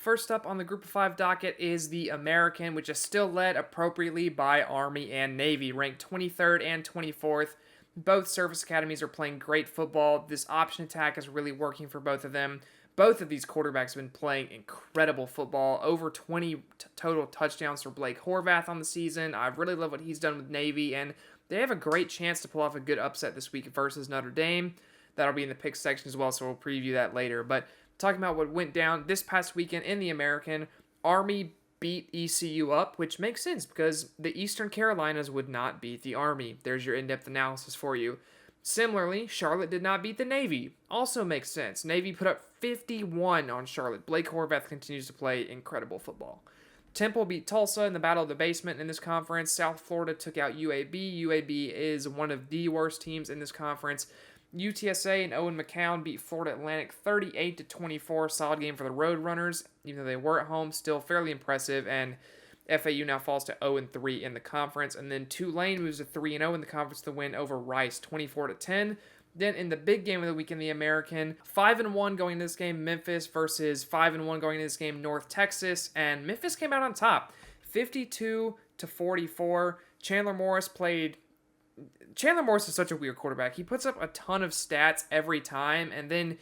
First up on the Group of 5 docket is the American, which is still led appropriately by Army and Navy, ranked 23rd and 24th. Both service academies are playing great football. This option attack is really working for both of them. Both of these quarterbacks have been playing incredible football. Over 20 total touchdowns for Blake Horvath on the season. I really love what he's done with Navy, and they have a great chance to pull off a good upset this week versus Notre Dame. That'll be in the pick section as well, so we'll preview that later. But talking about what went down this past weekend in the American, Army beat ECU up, which makes sense because the Eastern Carolinas would not beat the Army. There's your in-depth analysis for you. Similarly, Charlotte did not beat the Navy. Also makes sense. Navy put up 51 on Charlotte. Blake Horvath continues to play incredible football. Temple beat Tulsa in the Battle of the Basement in this conference. South Florida took out UAB. UAB is one of the worst teams in this conference. UTSA and Owen McCown beat Florida Atlantic 38-24. Solid game for the Roadrunners. Even though they were at home, still fairly impressive. And FAU now falls to 0-3 in the conference. And then Tulane moves to 3-0 in the conference to win over Rice 24-10. Then in the big game of the week in the American, 5-1 going into this game, Memphis versus 5-1 going into this game, North Texas. And Memphis came out on top, 52-44. Chandler Morris is such a weird quarterback. He puts up a ton of stats every time, and then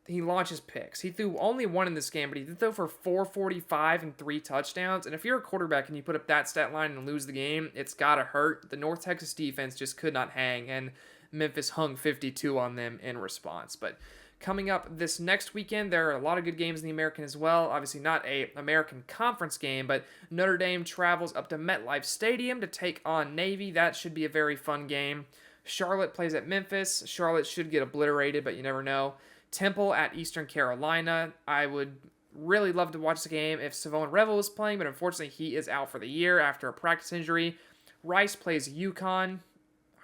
he launches picks. He threw only one in this game, but he did throw for 445 and 3 touchdowns. And if you're a quarterback and you put up that stat line and lose the game, it's got to hurt. The North Texas defense just could not hang, and Memphis hung 52 on them in response. But coming up this next weekend, there are a lot of good games in the American as well. Obviously not a American Conference game, but Notre Dame travels up to MetLife Stadium to take on Navy. That should be a very fun game. Charlotte plays at Memphis. Charlotte should get obliterated, but you never know. Temple at Eastern Carolina. I would really love to watch the game if Savone Revel was playing, but unfortunately he is out for the year after a practice injury. Rice plays UConn.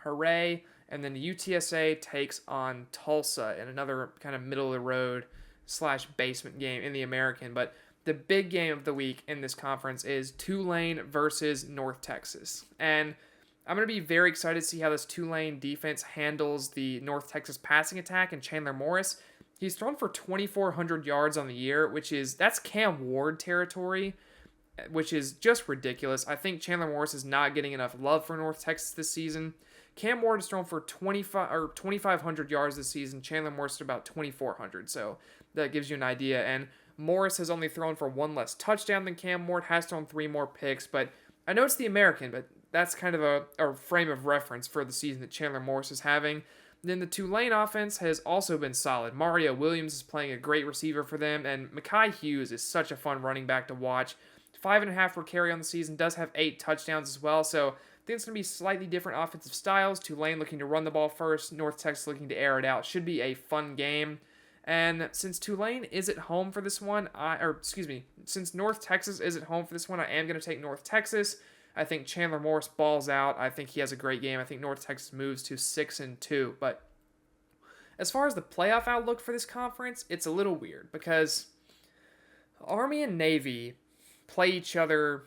Hooray. And then UTSA takes on Tulsa in another kind of middle-of-the-road / basement game in the American. But the big game of the week in this conference is Tulane versus North Texas. And I'm going to be very excited to see how this Tulane defense handles the North Texas passing attack and Chandler Morris. He's thrown for 2,400 yards on the year, that's Cam Ward territory, which is just ridiculous. I think Chandler Morris is not getting enough love for North Texas this season. Cam Ward has thrown for 2,500 yards this season. Chandler Morris is about 2,400, so that gives you an idea. And Morris has only thrown for 1 less touchdown than Cam Ward, has thrown 3 more picks, but I know it's the American, but that's kind of a frame of reference for the season that Chandler Morris is having. Then the Tulane offense has also been solid. Mario Williams is playing a great receiver for them, and Mekhi Hughes is such a fun running back to watch. 5.5 per carry on the season, does have 8 touchdowns as well, so I think it's going to be slightly different offensive styles. Tulane looking to run the ball first, North Texas looking to air it out. Should be a fun game. And since Tulane is at home for this one, since North Texas is at home for this one, I am going to take North Texas. I think Chandler Morris balls out. I think he has a great game. I think North Texas moves to 6-2. But as far as the playoff outlook for this conference, it's a little weird because Army and Navy play each other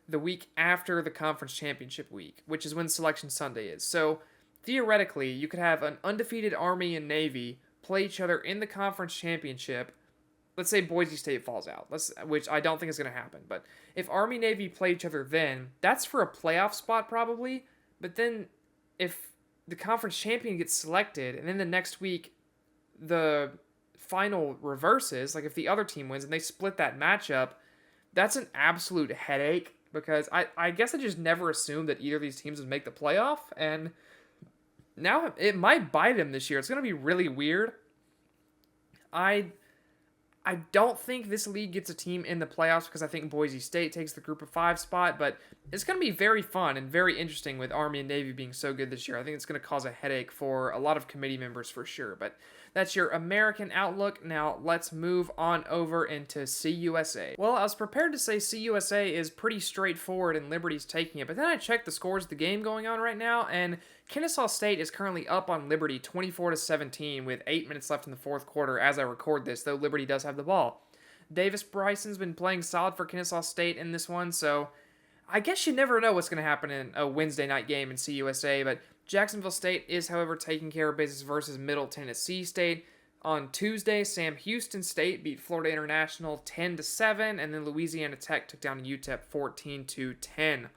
the week after the conference championship week, which is when Selection Sunday is. So theoretically, you could have an undefeated Army and Navy play each other in the conference championship. Let's say Boise State falls out, which I don't think is going to happen. But if Army-Navy play each other then, that's for a playoff spot probably. But then if the conference champion gets selected and then the next week the final reverses, like if the other team wins and they split that matchup, that's an absolute headache because I guess I just never assumed that either of these teams would make the playoff. And now it might bite them this year. It's going to be really weird. I don't think this league gets a team in the playoffs because I think Boise State takes the group of 5 spot, but it's going to be very fun and very interesting with Army and Navy being so good this year. I think it's going to cause a headache for a lot of committee members for sure, but that's your American outlook. Now let's move on over into CUSA. Well, I was prepared to say CUSA is pretty straightforward and Liberty's taking it, but then I checked the scores of the game going on right now, and Kennesaw State is currently up on Liberty 24-17 with 8 minutes left in the fourth quarter as I record this, though Liberty does have the ball. Davis Bryson's been playing solid for Kennesaw State in this one, so I guess you never know what's going to happen in a Wednesday night game in CUSA, but Jacksonville State is, however, taking care of business versus Middle Tennessee State. On Tuesday, Sam Houston State beat Florida International 10-7, and then Louisiana Tech took down UTEP 14-10.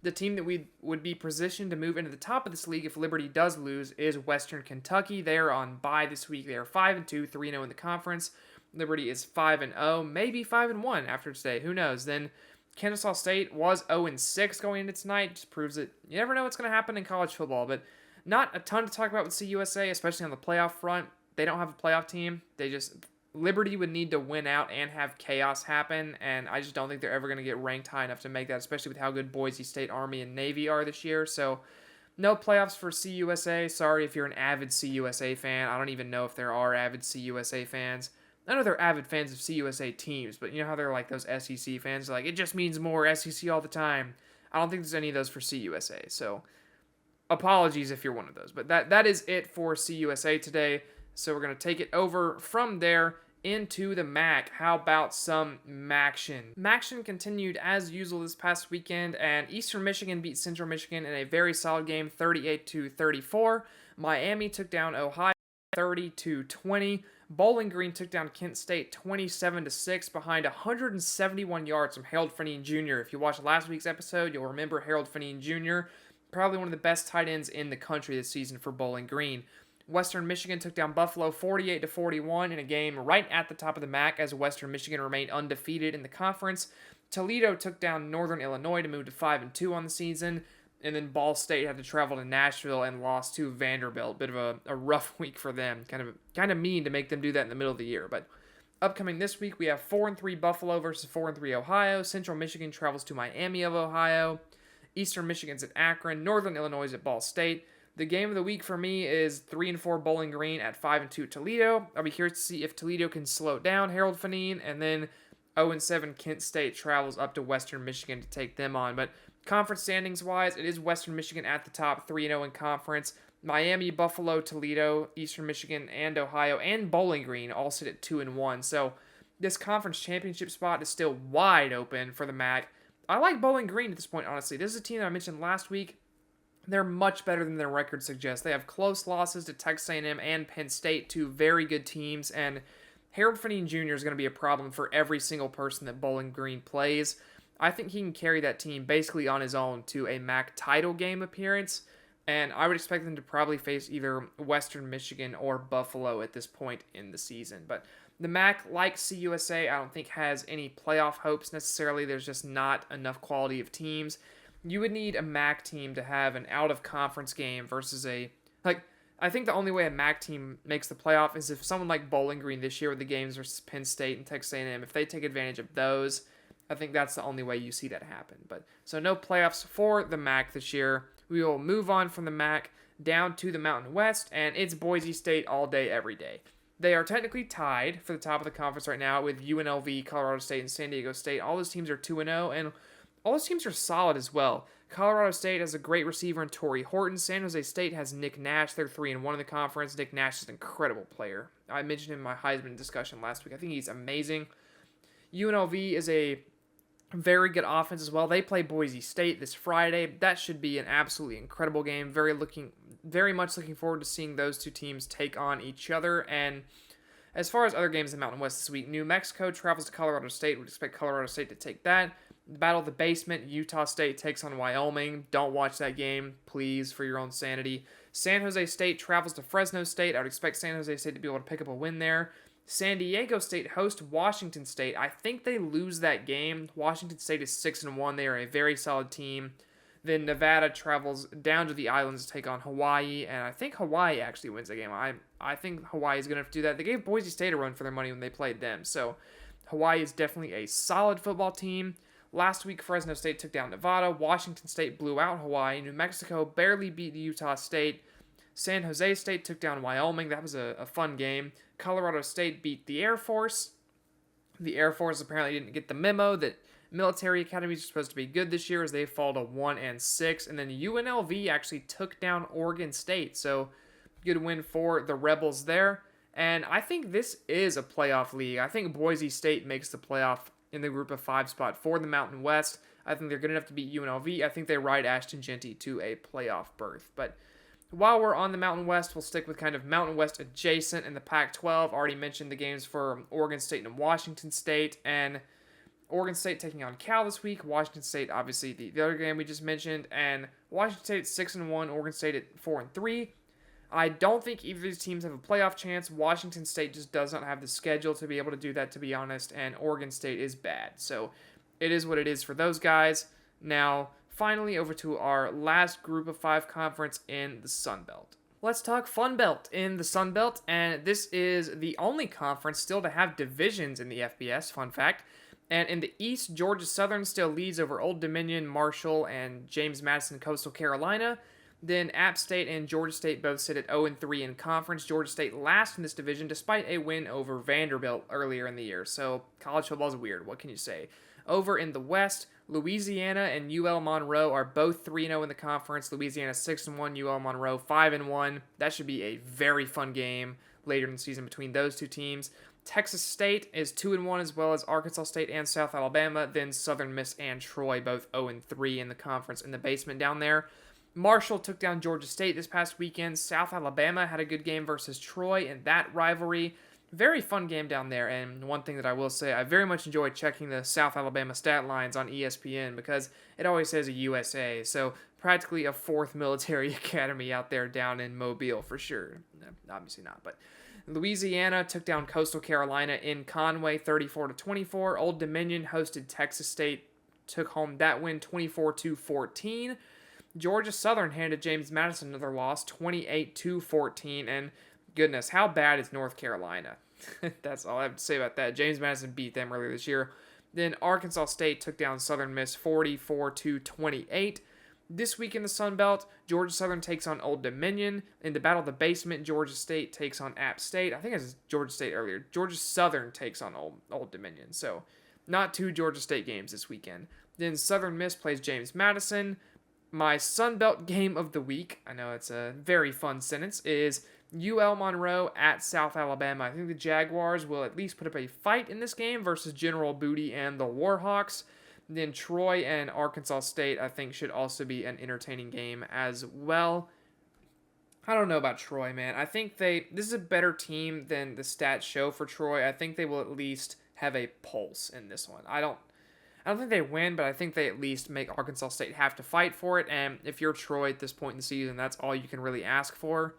The team that we would be positioned to move into the top of this league if Liberty does lose is Western Kentucky. They are on bye this week. They are 5-2, 3-0 in the conference. Liberty is 5-0, maybe 5-1 after today. Who knows? Then Kennesaw State was 0-6 going into tonight. Just proves that you never know what's going to happen in college football. But not a ton to talk about with CUSA, especially on the playoff front. They don't have a playoff team. Liberty would need to win out and have chaos happen, and I just don't think they're ever going to get ranked high enough to make that, especially with how good Boise State, Army, and Navy are this year. So no playoffs for CUSA. Sorry if you're an avid CUSA fan. I don't even know if there are avid CUSA fans. I know they're avid fans of CUSA teams, but you know how they're like those SEC fans? Like, it just means more SEC all the time. I don't think there's any of those for CUSA, so apologies if you're one of those. But that is it for CUSA today. So we're going to take it over from there into the MAC. How about some MACtion? MACtion continued as usual this past weekend, and Eastern Michigan beat Central Michigan in a very solid game, 38-34. Miami took down Ohio 30-20. Bowling Green took down Kent State 27-6 behind 171 yards from Harold Fanine Jr. If you watched last week's episode, you'll remember Harold Fanine Jr., probably one of the best tight ends in the country this season for Bowling Green. Western Michigan took down Buffalo 48-41 in a game right at the top of the MAC as Western Michigan remained undefeated in the conference. Toledo took down Northern Illinois to move to 5-2 on the season. And then Ball State had to travel to Nashville and lost to Vanderbilt. Bit of a rough week for them. Kind of mean to make them do that in the middle of the year. But upcoming this week, we have 4-3 Buffalo versus 4-3 Ohio. Central Michigan travels to Miami of Ohio. Eastern Michigan's at Akron. Northern Illinois is at Ball State. The game of the week for me is 3-4 Bowling Green at 5-2 Toledo. I'll be curious to see if Toledo can slow down Harold Fanine. And then 0-7 Kent State travels up to Western Michigan to take them on. But conference standings wise, it is Western Michigan at the top, 3-0 in conference. Miami, Buffalo, Toledo, Eastern Michigan, and Ohio, and Bowling Green all sit at 2-1. So this conference championship spot is still wide open for the MAC. I like Bowling Green at this point, honestly. This is a team that I mentioned last week. They're much better than their record suggests. They have close losses to Texas A&M and Penn State, two very good teams, and Harold Fanine Jr. is going to be a problem for every single person that Bowling Green plays. I think he can carry that team basically on his own to a MAC title game appearance, and I would expect them to probably face either Western Michigan or Buffalo at this point in the season. But the MAC, like CUSA, I don't think has any playoff hopes necessarily. There's just not enough quality of teams. You would need a MAC team to have an out-of-conference game versus I think the only way a MAC team makes the playoff is if someone like Bowling Green this year with the games versus Penn State and Texas A&M, if they take advantage of those, I think that's the only way you see that happen. But so no playoffs for the MAC this year. We will move on from the MAC down to the Mountain West, and it's Boise State all day, every day. They are technically tied for the top of the conference right now with UNLV, Colorado State, and San Diego State. All those teams are 2-0, and all those teams are solid as well. Colorado State has a great receiver in Torrey Horton. San Jose State has Nick Nash. They're 3-1 in the conference. Nick Nash is an incredible player. I mentioned him in my Heisman discussion last week. I think he's amazing. UNLV is a very good offense as well. They play Boise State this Friday. That should be an absolutely incredible game. Very much looking forward to seeing those two teams take on each other. And as far as other games in Mountain West this week, New Mexico travels to Colorado State. We'd expect Colorado State to take that. Battle of the Basement, Utah State takes on Wyoming. Don't watch that game, please, for your own sanity. San Jose State travels to Fresno State. I would expect San Jose State to be able to pick up a win there. San Diego State hosts Washington State. I think they lose that game. Washington State is 6-1. They are a very solid team. Then Nevada travels down to the islands to take on Hawaii, and I think Hawaii actually wins the game. I think Hawaii is going to have to do that. They gave Boise State a run for their money when they played them, so Hawaii is definitely a solid football team. Last week, Fresno State took down Nevada. Washington State blew out Hawaii. New Mexico barely beat Utah State. San Jose State took down Wyoming. That was a fun game. Colorado State beat the Air Force. The Air Force apparently didn't get the memo that military academies are supposed to be good this year as they fall to 1-6. And then UNLV actually took down Oregon State. So good win for the Rebels there. And I think this is a playoff league. I think Boise State makes the playoff in the group of 5 spot for the Mountain West. I think they're good enough to beat UNLV. I think they ride Ashton Jeanty to a playoff berth. But While we're on the Mountain West, we'll stick with kind of Mountain West adjacent in the Pac-12. Already mentioned the games for Oregon State and Washington State, and Oregon State taking on Cal this week. Washington State, obviously, the other game we just mentioned, and Washington State at 6-1, Oregon State at 4-3. I don't think either of these teams have a playoff chance. Washington State just does not have the schedule to be able to do that, to be honest, and Oregon State is bad. So it is what it is for those guys. Now, finally, over to our last group of 5 conference in the Sun Belt. Let's talk Fun Belt in the Sun Belt, and this is the only conference still to have divisions in the FBS, fun fact. And in the East, Georgia Southern still leads over Old Dominion, Marshall, and James Madison, Coastal Carolina. Then App State and Georgia State both sit at 0-3 in conference. Georgia State last in this division despite a win over Vanderbilt earlier in the year. So college football is weird. What can you say? Over in the West, Louisiana and UL Monroe are both 3-0 in the conference. Louisiana 6-1, UL Monroe 5-1. That should be a very fun game later in the season between those two teams. Texas State is 2-1 as well as Arkansas State and South Alabama. Then Southern Miss and Troy both 0-3 in the conference in the basement down there. Marshall took down Georgia State this past weekend. South Alabama had a good game versus Troy in that rivalry. Very fun game down there, and one thing that I will say, I very much enjoy checking the South Alabama stat lines on ESPN because it always says a USA, so practically a 4th military academy out there down in Mobile for sure. No, obviously not, but Louisiana took down Coastal Carolina in Conway 34-24. Old Dominion hosted Texas State, took home that win 24-14. Georgia Southern handed James Madison another loss, 28-14, and goodness, how bad is North Carolina? That's all I have to say about that. James Madison beat them earlier this year. Then Arkansas State took down Southern Miss 44-28. This week in the Sun Belt, Georgia Southern takes on Old Dominion. In the Battle of the Basement, Georgia State takes on App State. I think it was Georgia State earlier. Georgia Southern takes on Old Dominion. So, not 2 Georgia State games this weekend. Then Southern Miss plays James Madison. My Sun Belt game of the week, I know it's a very fun sentence, is UL Monroe at South Alabama. I think the Jaguars will at least put up a fight in this game versus General Booty and the Warhawks. Then Troy and Arkansas State, I think, should also be an entertaining game as well. I don't know about Troy, man. I think this is a better team than the stats show for Troy. I think they will at least have a pulse in this one. I don't think they win, but I think they at least make Arkansas State have to fight for it. And if you're Troy at this point in the season, that's all you can really ask for.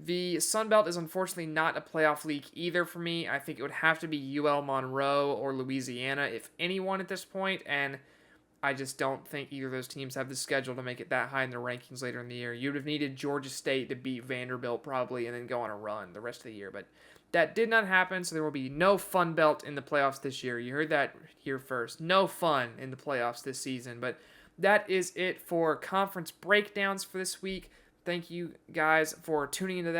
The Sun Belt is unfortunately not a playoff league either for me. I think it would have to be UL Monroe or Louisiana, if anyone at this point, and I just don't think either of those teams have the schedule to make it that high in their rankings later in the year. You would have needed Georgia State to beat Vanderbilt probably and then go on a run the rest of the year, but that did not happen, so there will be no Fun Belt in the playoffs this year. You heard that here first. No fun in the playoffs this season, but that is it for conference breakdowns for this week. Thank you guys for tuning into that.